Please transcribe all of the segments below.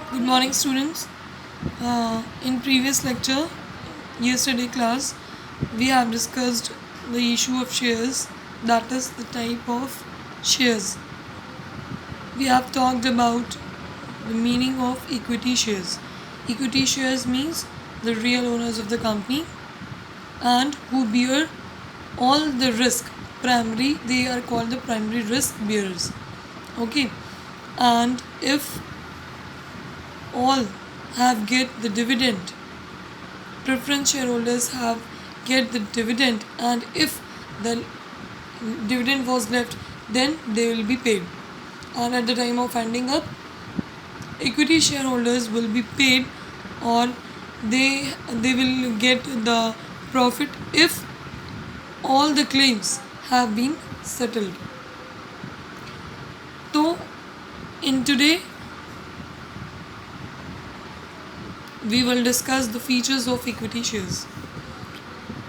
Good morning, students. In previous lecture, yesterday class, we have discussed the issue of shares, that is the type of shares. We have talked about the meaning of equity shares. Equity shares means the real owners of the company and who bear all the risk. They are called the primary risk bearers. Okay, and if all have get the dividend, preference shareholders have get the dividend, and if the dividend was left, then they will be paid. And at the time of ending up, equity shareholders will be paid, or they will get the profit if all the claims have been settled. So in today we will discuss the features of equity shares.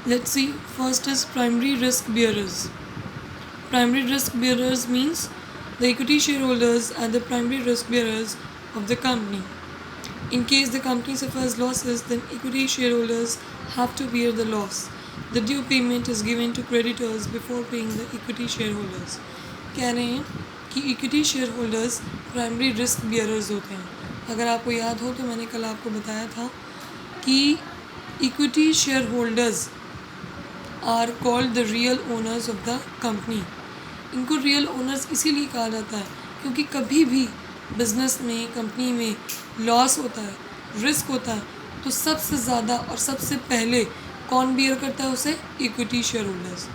Let's see. First is primary risk bearers. Primary risk bearers means the equity shareholders are the primary risk bearers of the company. In case the company suffers losses, then equity shareholders have to bear the loss. The due payment is given to creditors before paying the equity shareholders. कह रहे हैं कि equity share holders primary risk bearers होते हैं. अगर आपको याद हो तो मैंने कल आपको बताया था कि equity share holders are called the real owners of the company. इनको रियल ओनर्स इसीलिए कहा जाता है क्योंकि कभी भी बिजनेस में, कंपनी में लॉस होता है, रिस्क होता है, तो सबसे ज़्यादा और सबसे पहले कौन बियर करता है उसे? Equity share holders.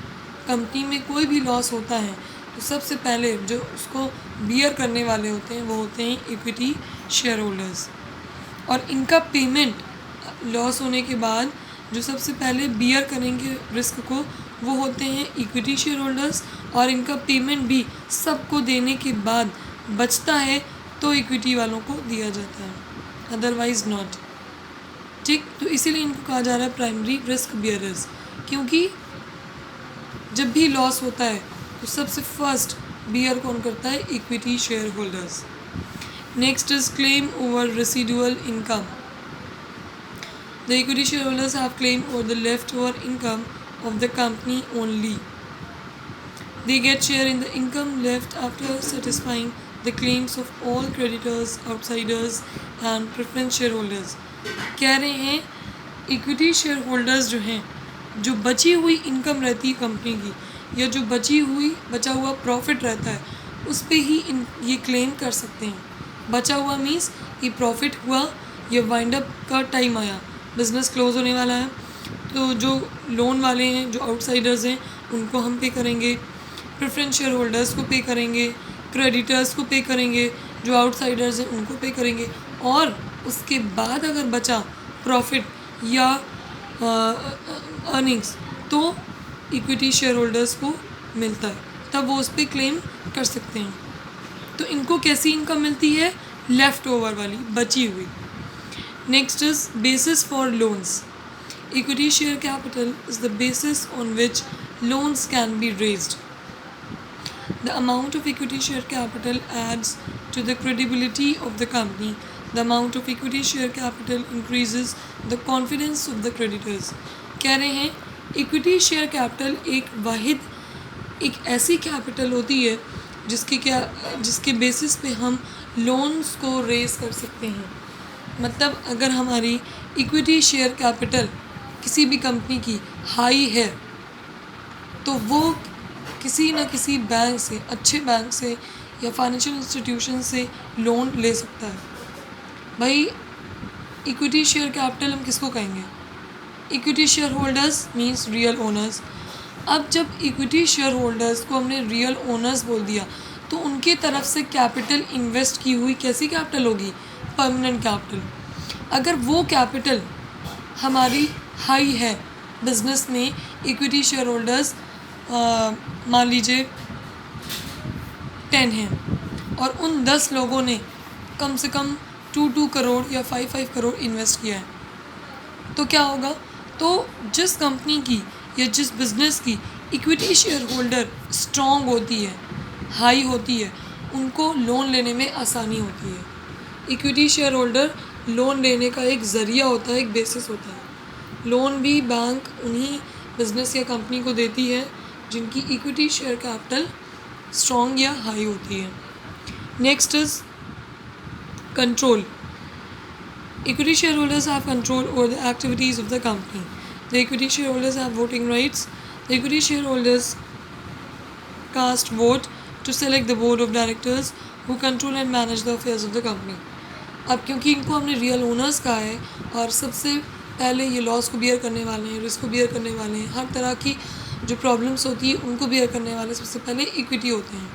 कंपनी में कोई भी लॉस होता है तो सबसे पहले जो उसको बियर करने वाले होते हैं वो होते हैं इक्विटी शेयर होल्डर्स. और इनका पेमेंट लॉस होने के बाद जो सबसे पहले बियर करेंगे रिस्क को वो होते हैं इक्विटी शेयर होल्डर्स. और इनका पेमेंट भी सबको देने के बाद बचता है तो इक्विटी वालों को दिया जाता है, अदरवाइज़ नॉट. ठीक, तो इसीलिए इनको कहा जा रहा है प्राइमरी रिस्क बियरर्स, क्योंकि जब भी लॉस होता है तो सबसे फर्स्ट बियर कौन करता है? Equity share holders. Next is claim over residual income. The equity shareholders have claim over the leftover income of the company only. They get share in the income left after satisfying the claims of all creditors, outsiders and preference shareholders. कह रहे हैं equity share holders जो हैं, जो बची हुई income रहती है कंपनी की या जो बचा हुआ प्रॉफिट रहता है उस पर ही ये क्लेम कर सकते हैं. बचा हुआ मीन्स ये प्रॉफिट हुआ, ये वाइंड अप का टाइम आया, बिज़नेस क्लोज होने वाला है, तो जो लोन वाले हैं, जो आउटसाइडर्स हैं, उनको हम पे करेंगे, प्रेफरेंस शेयर होल्डर्स को पे करेंगे, क्रेडिटर्स को पे करेंगे, जो आउटसाइडर्स हैं उनको पे करेंगे. और उसके बाद अगर बचा प्रॉफिट या अर्निंग्स तो इक्विटी शेयर होल्डर्स को मिलता है, तब वो उस पर क्लेम कर सकते हैं. तो इनको कैसी इनकम मिलती है? लेफ़्ट ओवर वाली, बची हुई. Next is basis for loans. Equity share capital is the basis on which loans can be raised. The amount of equity share capital adds to the credibility of the company. The amount of equity share capital increases the confidence of the creditors. कह रहे हैं equity share capital एक ऐसी capital होती है जिसके basis पे हम लोन्स को रेज कर सकते हैं. मतलब अगर हमारी इक्विटी शेयर कैपिटल किसी भी कंपनी की हाई है तो वो किसी न किसी बैंक से, अच्छे बैंक से या फाइनेंशियल इंस्टीट्यूशन से लोन ले सकता है. भाई इक्विटी शेयर कैपिटल हम किसको कहेंगे? Equity share holders means real owners. अब जब इक्विटी शेयर होल्डर्स को हमने रियल ओनर्स बोल दिया तो उनके तरफ से कैपिटल इन्वेस्ट की हुई कैसी कैपिटल होगी? Permanent capital. अगर वो कैपिटल हमारी हाई है बिजनेस में, इक्विटी शेयर होल्डर्स मान लीजिए 10 हैं और उन 10 लोगों ने कम से कम 2 करोड़ या 5 करोड़ इन्वेस्ट किया है, तो क्या होगा? तो जिस कंपनी की या जिस बिज़नेस की इक्विटी शेयर होल्डर स्ट्रॉन्ग होती है, हाई होती है, उनको लोन लेने में आसानी होती है. इक्विटी शेयर होल्डर लोन लेने का एक ज़रिया होता है, एक बेसिस होता है। लोन भी बैंक उन्हीं बिजनेस या कंपनी को देती है जिनकी इक्विटी शेयर कैपिटल स्ट्रॉन्ग या हाई होती है। Next is control. Equity shareholders have control over the activities of the company. The equity shareholders have voting rights. The equity shareholders cast vote to select the board of directors who control and manage the affairs of the company. अब क्योंकि इनको हमने real owners कहा है और सबसे पहले ये लॉस को बियर करने वाले हैं, रिस्क को बियर करने वाले हैं, हर तरह की जो प्रॉब्लम्स होती है उनको बियर करने वाले सबसे पहले इक्विटी होते हैं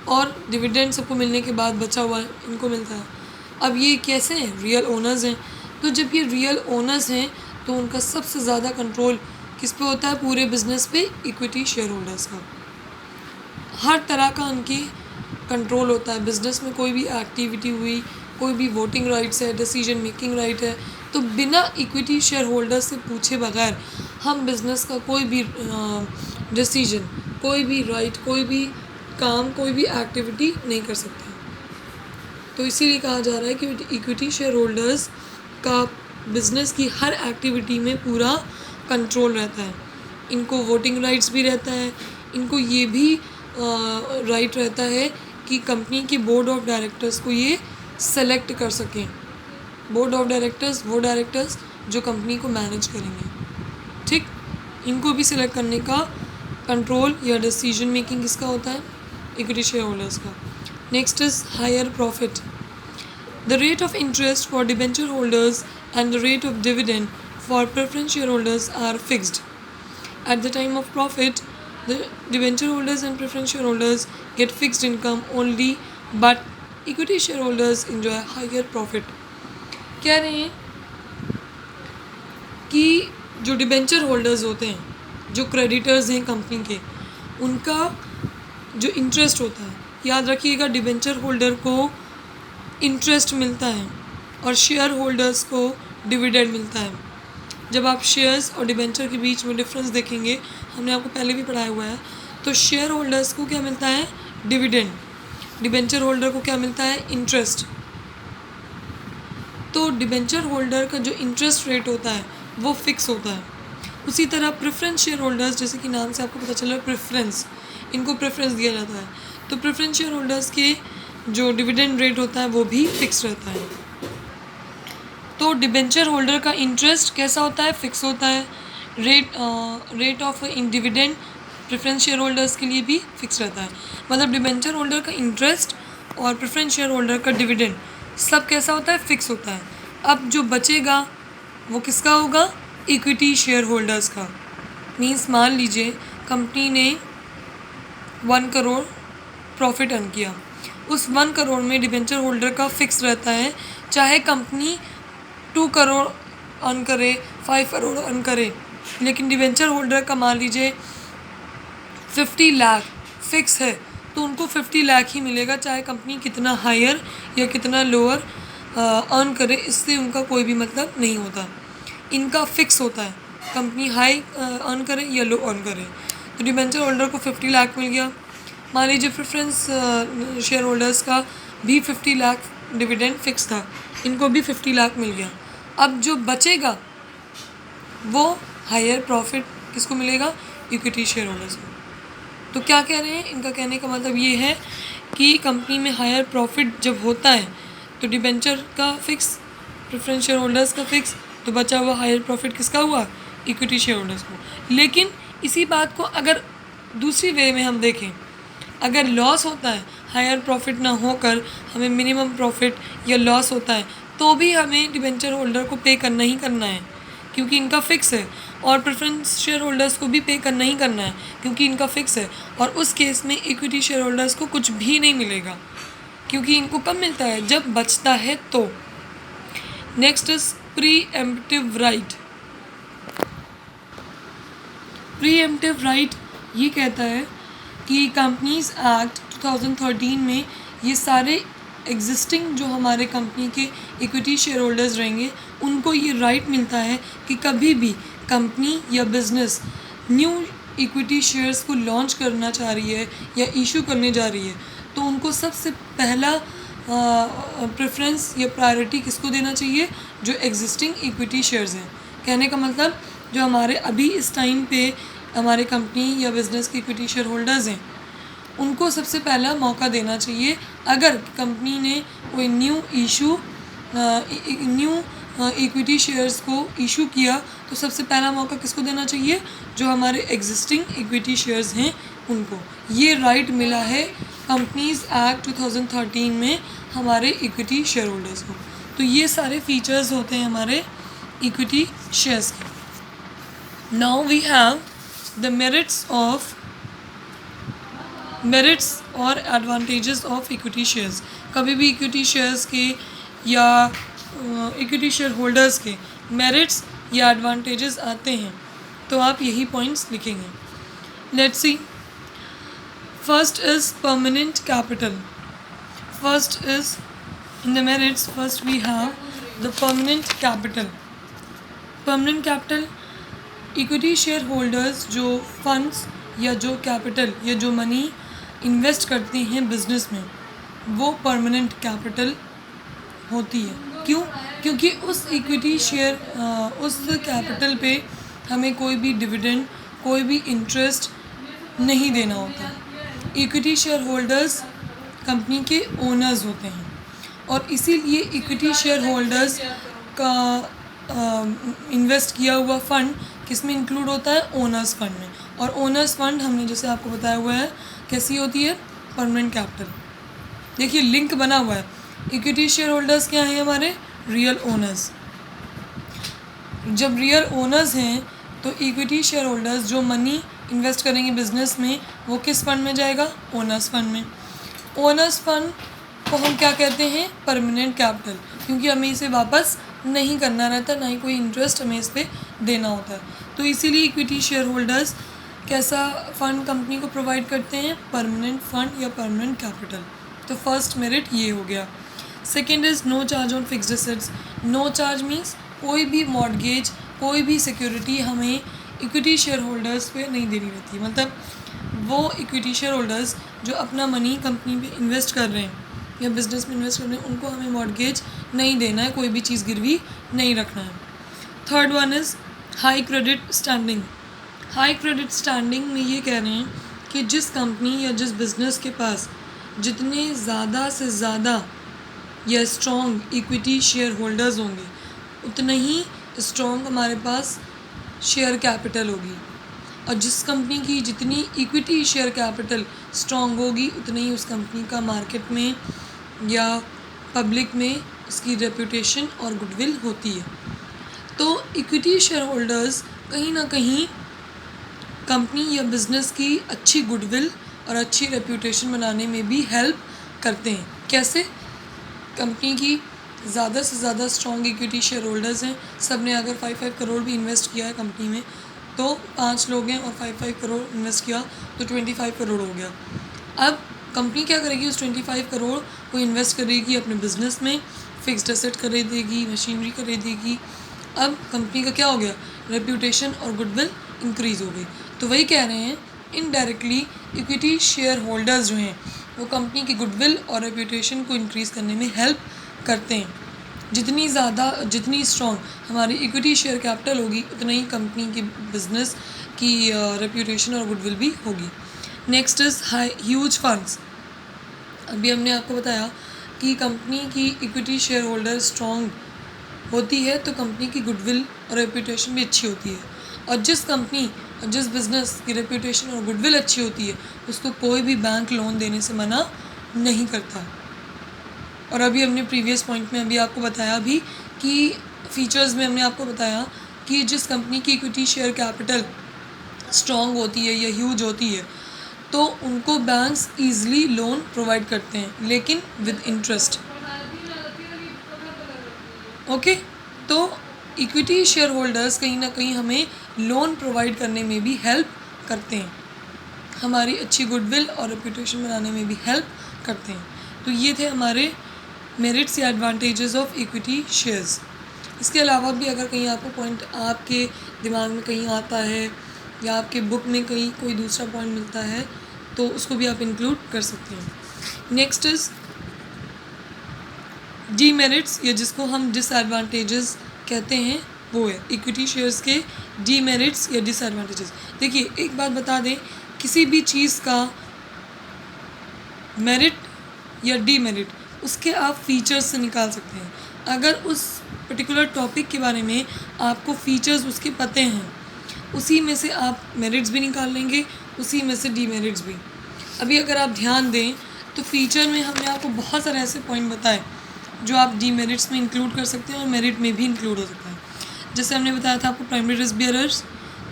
और डिविडेंड सबको मिलने के बाद बचा हुआ इनको मिलता है। अब ये कैसे हैं? रियल ओनर्स हैं। तो जब ये रियल ओनर्स हैं तो उनका सबसे ज़्यादा कंट्रोल किस पे होता है? पूरे बिजनेस पे इक्विटी शेयर होल्डर्स का। हर तरह का उनकी कंट्रोल होता है। बिजनेस में कोई भी एक्टिविटी हुई, कोई भी वोटिंग राइट्स है, डिसीजन मेकिंग राइट है, तो बिना इक्विटी शेयर होल्डर से पूछे बगैर हम बिज़नेस का कोई भी डिसीजन, कोई भी राइट, कोई भी काम, कोई भी एक्टिविटी नहीं कर सकते। तो इसीलिए कहा जा रहा है कि इक्विटी शेयर होल्डर्स का बिज़नेस की हर एक्टिविटी में पूरा कंट्रोल रहता है। इनको वोटिंग राइट्स भी रहता है, इनको ये भी राइट रहता है कि कंपनी के बोर्ड ऑफ डायरेक्टर्स को ये सेलेक्ट कर सकें। बोर्ड ऑफ डायरेक्टर्स वो डायरेक्टर्स जो कंपनी को मैनेज करेंगे, ठीक, इनको भी सिलेक्ट करने का कंट्रोल या डिसीजन मेकिंग किसका होता है? इक्विटी शेयर होल्डर्स का। Next is higher profit. The rate of interest for debenture holders and the rate of dividend for preference shareholders are fixed. At the time of profit, the debenture holders and preference shareholders get fixed income only, but equity shareholders enjoy higher profit. कह रहे हैं कि जो debenture holders होते हैं, जो creditors हैं company के, उनका जो इंटरेस्ट होता है, याद रखिएगा डिबेंचर होल्डर को इंटरेस्ट मिलता है और शेयर होल्डर्स को डिविडेंड मिलता है। जब आप शेयर्स और डिबेंचर के बीच में डिफरेंस देखेंगे, हमने आपको पहले भी पढ़ाया हुआ है, तो शेयर होल्डर्स को क्या मिलता है? डिविडेंड। डिबेंचर होल्डर को क्या मिलता है? इंटरेस्ट। तो डिबेंचर होल्डर का जो इंटरेस्ट रेट होता है वो फिक्स होता है। उसी तरह प्रेफरेंस शेयर होल्डर्स, जैसे कि नाम से आपको पता चला प्रेफरेंस, इनको प्रेफरेंस दिया जाता है, तो प्रेफरेंस शेयर होल्डर्स के जो डिविडेंड रेट होता है वो भी फिक्स रहता है। तो डिबेंचर होल्डर का इंटरेस्ट कैसा होता है? फिक्स होता है। Rate of dividend preference share holders के लिए भी फिक्स रहता है। मतलब डिबेंचर होल्डर का इंटरेस्ट और प्रेफरेंस शेयर होल्डर का डिविडेंड सब कैसा होता है? फिक्स होता है। अब जो बचेगा वो किसका होगा? इक्विटी शेयर होल्डर्स का। मीन्स मान लीजिए कंपनी ने 1 करोड़ प्रॉफिट अर्न किया, उस 1 करोड़ में डिबेंचर होल्डर का फिक्स रहता है, चाहे कंपनी 2 करोड़ अर्न करे, 5 करोड़ अर्न करे, लेकिन डिबेंचर होल्डर का मान लीजिए 50 लाख फिक्स है, तो उनको 50 लाख ही मिलेगा, चाहे कंपनी कितना हायर या कितना लोअर अर्न करे, इससे उनका कोई भी मतलब नहीं होता। इनका फिक्स होता है, कंपनी हाई अर्न करे या लो अर्न करे। तो डिबेंचर होल्डर को 50 लाख मिल गया। मान लीजिए प्रेफरेंस शेयर होल्डर्स का भी 50 लाख डिविडेंड फिक्स था, इनको भी 50 लाख मिल गया। अब जो बचेगा वो हायर प्रॉफिट किसको मिलेगा? इक्विटी शेयर होल्डर्स को। तो क्या कह रहे हैं? इनका कहने का मतलब ये है कि कंपनी में हायर प्रॉफिट जब होता है तो डिबेंचर का फिक्स, प्रेफरेंस शेयर होल्डर्स का फिक्स, तो बचा हुआ हायर प्रॉफिट किसका हुआ? इक्विटी शेयर होल्डर्स को। लेकिन इसी बात को अगर दूसरी वे में हम देखें, अगर लॉस होता है, हायर प्रॉफिट ना होकर हमें मिनिमम प्रॉफिट या लॉस होता है, तो भी हमें डिबेंचर होल्डर को पे करना ही करना है क्योंकि इनका फिक्स है, और प्रेफरेंस शेयर होल्डर्स को भी पे करना ही करना है क्योंकि इनका फिक्स है। और उस केस में इक्विटी शेयर होल्डर्स को कुछ भी नहीं मिलेगा क्योंकि इनको कब मिलता है? जब बचता है तो। Next is pre-emptive right. Pre-emptive right ये कहता है कि कंपनीज एक्ट 2013 में ये सारे एग्जिस्टिंग जो हमारे कंपनी के इक्विटी शेयर होल्डर्स रहेंगे उनको ये राइट मिलता है कि कभी भी कंपनी या बिज़नेस न्यू इक्विटी शेयर्स को लॉन्च करना चाह रही है या इशू करने जा रही है, तो उनको सबसे पहला प्रेफरेंस या प्रायोरिटी किसको देना चाहिए, जो एग्जिस्टिंग इक्विटी शेयर्स हैं। कहने का मतलब जो हमारे अभी इस टाइम पे हमारे कंपनी या बिज़नेस के इक्विटी शेयर होल्डर्स हैं, उनको सबसे पहला मौका देना चाहिए। अगर कंपनी ने कोई न्यू इक्विटी शेयर्स को इशू किया तो सबसे पहला मौका किसको देना चाहिए, जो हमारे एग्जिस्टिंग इक्विटी शेयर्स हैं उनको। ये राइट मिला है कंपनीज एक्ट 2013 में हमारे इक्विटी शेयर होल्डर्स को। तो ये सारे फीचर्स होते हैं हमारे इक्विटी शेयर्स के। Now we have the merits और एडवांटेजेस ऑफ इक्विटी शेयर्स। कभी भी इक्विटी शेयर्स के या इक्विटी शेयर होल्डर्स के मेरिट्स या एडवांटेजेस आते हैं तो आप यही पॉइंट्स लिखेंगे। Let's see, first is permanent capital. First is in the merits, first we have the permanent capital. Permanent capital, equity share holders जो फंड्स या जो कैपिटल या जो मनी इन्वेस्ट करते हैं बिजनेस में, वो परमानेंट कैपिटल होती है। क्यों? क्योंकि उस इक्विटी शेयर उस कैपिटल पे हमें कोई भी डिविडेंड, कोई भी इंटरेस्ट नहीं देना होता। इक्विटी शेयर होल्डर्स कंपनी के ओनर्स होते हैं और इसीलिए इक्विटी शेयर होल्डर्स का इन्वेस्ट किया हुआ फ़ंड किस में इंक्लूड होता है, ओनर्स फंड में। और ओनर्स फंड हमने जैसे आपको बताया हुआ है कैसी होती है, परमानेंट कैपिटल। देखिए लिंक बना हुआ है, इक्विटी शेयर होल्डर्स क्या हैं, हमारे रियल ओनर्स। जब रियल ओनर्स हैं तो इक्विटी शेयर होल्डर्स जो मनी इन्वेस्ट करेंगे बिजनेस में वो किस फंड में जाएगा, ओनर्स फंड में। ओनर्स फंड को हम क्या कहते हैं, परमानेंट कैपिटल, क्योंकि हमें इसे वापस नहीं करना रहता, ना ही कोई इंटरेस्ट हमें इस पर देना होता है। तो इसीलिए इक्विटी शेयर होल्डर्स कैसा फ़ंड कंपनी को प्रोवाइड करते हैं, परमानेंट फ़ंड या परमानेंट कैपिटल। तो फर्स्ट मेरिट ये हो गया। Second is no charge on fixed assets. No charge means कोई भी मॉर्गेज, कोई भी सिक्योरिटी हमें इक्विटी शेयर होल्डर्स पे नहीं देनी रहती। मतलब वो इक्विटी शेयर होल्डर्स जो अपना मनी कंपनी पे इन्वेस्ट कर रहे हैं या बिज़नेस में इन्वेस्ट कर रहे हैं, उनको हमें मॉर्गेज नहीं देना है, कोई भी चीज़ गिरवी नहीं रखना है। Third one is high credit standing. High credit standing में ये कह रहे हैं कि जिस कंपनी या जिस बिज़नेस के पास जितने ज़्यादा से ज़्यादा या स्ट्रॉन्ग इक्विटी शेयर होल्डर्स होंगे उतना ही स्ट्रॉन्ग हमारे पास शेयर कैपिटल होगी, और जिस कंपनी की जितनी इक्विटी शेयर कैपिटल स्ट्रॉन्ग होगी उतना ही उस कंपनी का मार्केट में या पब्लिक में उसकी रेपुटेशन और गुडविल होती है। तो इक्विटी शेयर होल्डर्स कहीं ना कहीं कंपनी या बिज़नेस की अच्छी गुडविल और अच्छी रेपुटेशन बनाने में भी हेल्प करते हैं। कैसे? कंपनी की ज़्यादा से ज़्यादा स्ट्रॉन्ग इक्विटी शेयर होल्डर्स हैं, सब ने अगर 5 करोड़ भी इन्वेस्ट किया है कंपनी में तो 5 लोग हैं और 5 करोड़ इन्वेस्ट किया तो 25 करोड़ हो गया। अब कंपनी क्या करेगी, उस 25 करोड़ को इन्वेस्ट करेगी अपने बिज़नेस में, फिक्स्ड एसेट खरीदेगी, मशीनरी खरीदेगी। अब कंपनी का क्या हो गया, रेप्यूटेशन और गुडविल इंक्रीज़ हो गई। तो वही कह रहे हैं इनडायरेक्टली इक्विटी शेयर होल्डर्स जो हैं वो कंपनी की गुडविल और रेप्यूटेशन को इंक्रीज़ करने में हेल्प करते हैं। जितनी स्ट्रॉन्ग हमारी इक्विटी शेयर कैपिटल होगी उतना ही कंपनी की बिजनेस की रेप्यूटेशन और गुडविल भी होगी। Next is huge funds. अभी हमने आपको बताया कि कंपनी की इक्विटी शेयर होल्डर स्ट्रॉन्ग होती है तो कंपनी की गुडविल और रेप्यूटेशन भी अच्छी होती है, और जिस कंपनी और जिस बिज़नेस की रेप्यूटेशन और गुडविल अच्छी होती है उसको कोई भी बैंक लोन देने से मना नहीं करता। और अभी हमने प्रीवियस पॉइंट में अभी आपको बताया भी कि फीचर्स में हमने आपको बताया कि जिस कंपनी की इक्विटी शेयर कैपिटल स्ट्रॉन्ग होती है या ह्यूज होती है तो उनको बैंक्स ईज़िली लोन प्रोवाइड करते हैं, लेकिन विद इंटरेस्ट। ओके, तो इक्विटी शेयर होल्डर्स कहीं ना कहीं हमें लोन प्रोवाइड करने में भी हेल्प करते हैं, हमारी अच्छी गुडविल और रेप्यूटेशन बनाने में भी हेल्प करते हैं। तो ये थे हमारे मेरिट्स या एडवांटेजेस ऑफ इक्विटी शेयर्स। इसके अलावा भी अगर कहीं आपको पॉइंट आपके दिमाग में कहीं आता है या आपके बुक में कहीं कोई दूसरा पॉइंट मिलता है तो उसको भी आप इंक्लूड कर सकते हैं। नेक्स्ट इज़ डीमेरिट्स या जिसको हम डिसएडवांटेजेस कहते हैं वो है इक्विटी शेयर्स के डीमेरिट्स या डिसएडवांटेजेस। देखिए एक बात बता दें, किसी भी चीज़ का मेरिट या डीमेरिट उसके आप फीचर्स से निकाल सकते हैं। अगर उस पर्टिकुलर टॉपिक के बारे में आपको फीचर्स उसके पते हैं, उसी में से आप मेरिट्स भी निकाल लेंगे, उसी में से डीमेरिट्स भी। अभी अगर आप ध्यान दें तो फीचर में हमने आपको बहुत सारे ऐसे पॉइंट बताए जो आप डीमेरिट्स में इंक्लूड कर सकते हैं और मेरिट में भी इंक्लूड हो सकता है। जैसे हमने बताया था आपको प्राइमरी रिस्क बियरर्स,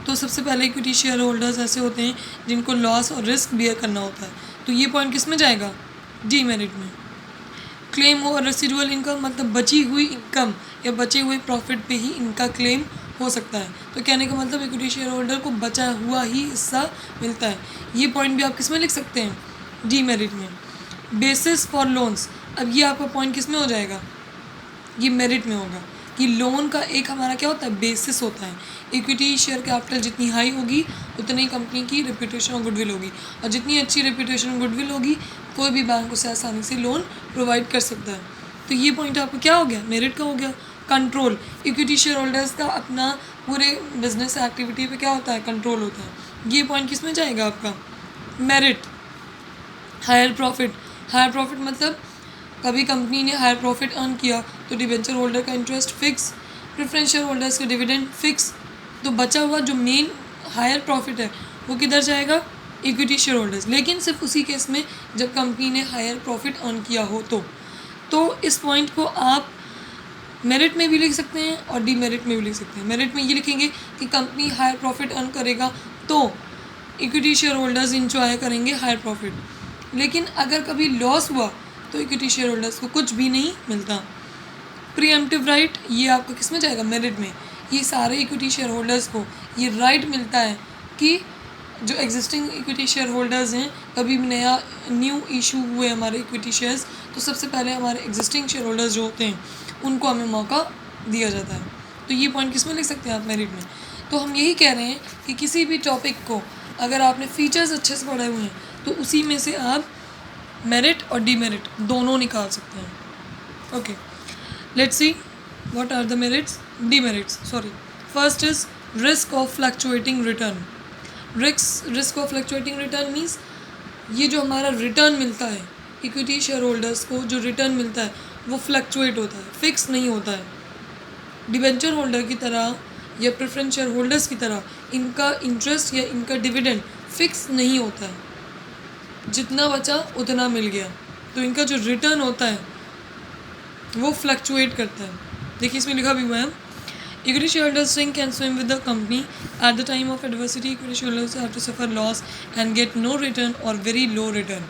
तो सबसे पहले इक्विटी शेयर होल्डर्स ऐसे होते हैं जिनको लॉस और रिस्क बियर करना होता है, तो ये पॉइंट किस में जाएगा? डीमेरिट में। क्लेम और रेसिडुअल इनकम मतलब बची हुई इनकम या बचे हुए प्रॉफिट पे ही इनका क्लेम हो सकता है, तो कहने का मतलब इक्विटी शेयर होल्डर को बचा हुआ ही हिस्सा मिलता है। ये पॉइंट भी आप किस में लिख सकते हैं? डीमेरिट में। बेसिस फॉर लोन्स, अब ये आपका पॉइंट किस में हो जाएगा? ये मेरिट में होगा कि लोन का एक हमारा क्या होता है? बेसिस होता है। इक्विटी शेयर कैपिटल जितनी हाई होगी उतनी कंपनी की रेपुटेशन और गुडविल होगी, और जितनी अच्छी रेपुटेशन और गुडविल होगी कोई भी बैंक उसे आसानी से लोन प्रोवाइड कर सकता है। तो ये पॉइंट आपको क्या हो गया? मेरिट का हो गया। कंट्रोल, इक्विटी शेयर होल्डर्स का अपना पूरे बिजनेस एक्टिविटी पे क्या होता है? कंट्रोल होता है। ये पॉइंट किस में जाएगा आपका? Merit. Higher profit, higher profit मतलब कभी कंपनी ने हायर प्रॉफिट अर्न किया तो डिबेंचर होल्डर का interest fix, preference share holders का डिविडेंड फिक्स, तो बचा हुआ जो मेन हायर प्रॉफिट है वो किधर जाएगा? इक्विटी शेयर होल्डर्स, लेकिन सिर्फ उसी केस में जब कंपनी ने हायर प्रॉफिट अर्न किया हो तो इस पॉइंट को आप मेरिट में भी लिख सकते हैं और डीमेरिट में भी लिख सकते हैं। मेरिट में ये लिखेंगे कि कंपनी हायर प्रॉफिट अर्न करेगा तो इक्विटी शेयर होल्डर्स इंजॉय करेंगे हायर प्रॉफिट, लेकिन अगर कभी लॉस हुआ तो इक्विटी शेयर होल्डर्स को कुछ भी नहीं मिलता। प्रीएम्प्टिव राइट, ये आपका किस में जाएगा? मेरिट में। ये सारे इक्विटी शेयर होल्डर्स को ये राइट मिलता है कि जो एग्जिस्टिंग इक्विटी शेयर होल्डर्स हैं, कभी भी न्यू इशू हुए हमारे इक्विटी शेयर्स, तो सबसे पहले हमारे एग्जिस्टिंग शेयर होल्डर्स जो होते हैं उनको हमें मौका दिया जाता है। तो ये पॉइंट किस में लिख सकते हैं आप? मेरिट में। तो हम यही कह रहे हैं कि किसी भी टॉपिक को अगर आपने फीचर्स अच्छे से पढ़े हुए हैं तो उसी में से आप मेरिट और डीमेरिट दोनों निकाल सकते हैं। Okay, let's see what are the merits, demerits. Sorry, first is risk of fluctuating return. Risk of fluctuating return means ये जो हमारा रिटर्न मिलता है इक्विटी शेयर होल्डर्स को, जो रिटर्न मिलता है वो फ्लक्चुएट होता है, फिक्स नहीं होता है। डिबेंचर होल्डर की तरह या प्रेफरेंस शेयर होल्डर्स की तरह इनका इंटरेस्ट या इनका डिविडेंड फिक्स नहीं होता है, जितना बचा उतना मिल गया। तो इनका जो रिटर्न होता है वो फ्लक्चुएट करता है। देखिए इसमें लिखा भी हुआ है, equity shareholders sink and swim with the company at the time of adversity. Equity shareholders have to suffer loss and get no return और वेरी लो रिटर्न।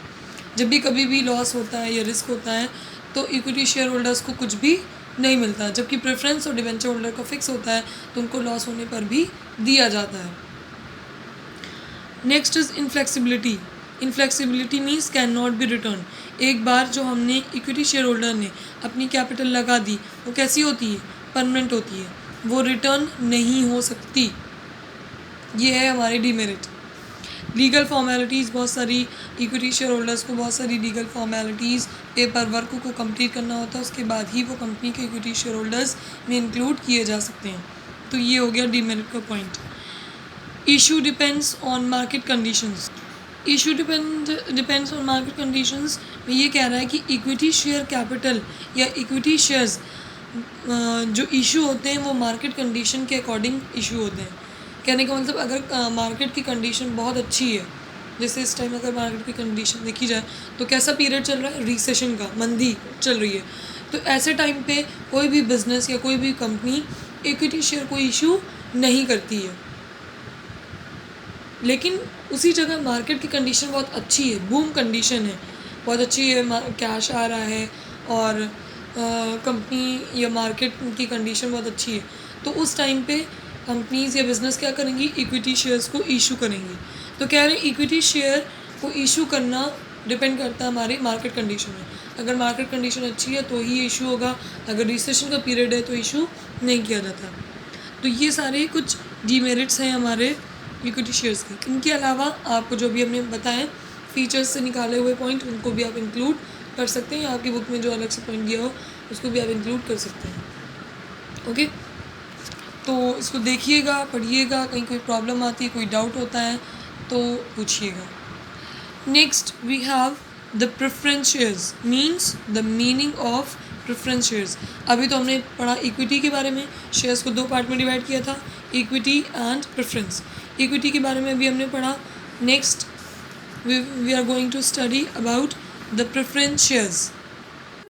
जब भी कभी भी लॉस होता है या रिस्क होता है तो इक्विटी शेयर होल्डर्स को कुछ भी नहीं मिलता, जबकि प्रेफरेंस और डिबेंचर होल्डर का फिक्स होता है तो उनको लॉस होने पर भी दिया जाता है। Next is inflexibility. Inflexibility means can not be return. एक बार जो हमने इक्विटी शेयर होल्डर ने अपनी कैपिटल लगा दी वो कैसी होती है? परमानेंट होती है, वो रिटर्न नहीं हो सकती। ये है हमारी डीमेरिट। लीगल फॉर्मेलिटीज़, बहुत सारी इक्विटी शेयर होल्डर्स को बहुत सारी लीगल फॉर्मेलिटीज़ पेपर वर्क को कंप्लीट करना होता है, उसके बाद ही वो कंपनी के इक्विटी शेयर होल्डर्स में इंक्लूड किए जा सकते हैं। तो ये हो गया डीमेरिट का point. Issue depends on market conditions. Issue depends on market conditions में ये कह रहा है कि इक्विटी शेयर कैपिटल या इक्विटी शेयर्स जो इशू होते हैं वो मार्केट कंडीशन के अकॉर्डिंग इशू होते हैं। कहने का मतलब अगर मार्केट की कंडीशन बहुत अच्छी है, जैसे इस टाइम अगर मार्केट की कंडीशन देखी जाए तो कैसा पीरियड चल रहा है? रिसेशन का, मंदी चल रही है। तो ऐसे टाइम पे कोई भी बिजनेस या कोई भी कंपनी इक्विटी शेयर को इशू नहीं करती है। लेकिन उसी जगह मार्केट की कंडीशन बहुत अच्छी है, बूम कंडीशन है, बहुत अच्छी है, कैश आ रहा है और कंपनी या मार्केट की कंडीशन बहुत अच्छी है, तो उस टाइम पे कंपनीज़ या बिज़नेस क्या करेंगी? इक्विटी शेयर्स को इशू करेंगी। तो कह रहे हैं इक्विटी शेयर को इशू करना डिपेंड करता है हमारी मार्केट कंडीशन में। अगर मार्केट कंडीशन अच्छी है तो ही इशू होगा, अगर रिसेशन का पीरियड है तो इशू नहीं किया जाता। तो ये सारे कुछ डीमेरिट्स हैं हमारे इक्विटी शेयर्स के। इनके अलावा आपको जो भी हमने बताएं फीचर्स से निकाले हुए पॉइंट, उनको भी आप इंक्लूड कर सकते हैं। आपकी बुक में जो अलग से पॉइंट दिया हो उसको भी आप इंक्लूड कर सकते हैं। ओके, तो इसको देखिएगा, पढ़िएगा, कहीं कोई प्रॉब्लम आती है, कोई डाउट होता है तो पूछिएगा। Next we have the preference shares, means the meaning of preference shares. अभी तो हमने पढ़ा इक्विटी के बारे में, शेयर्स को 2 पार्ट में डिवाइड किया था, इक्विटी एंड प्रेफरेंस। इक्विटी के बारे में भी हमने पढ़ा। Next we are going to study about the preference shares.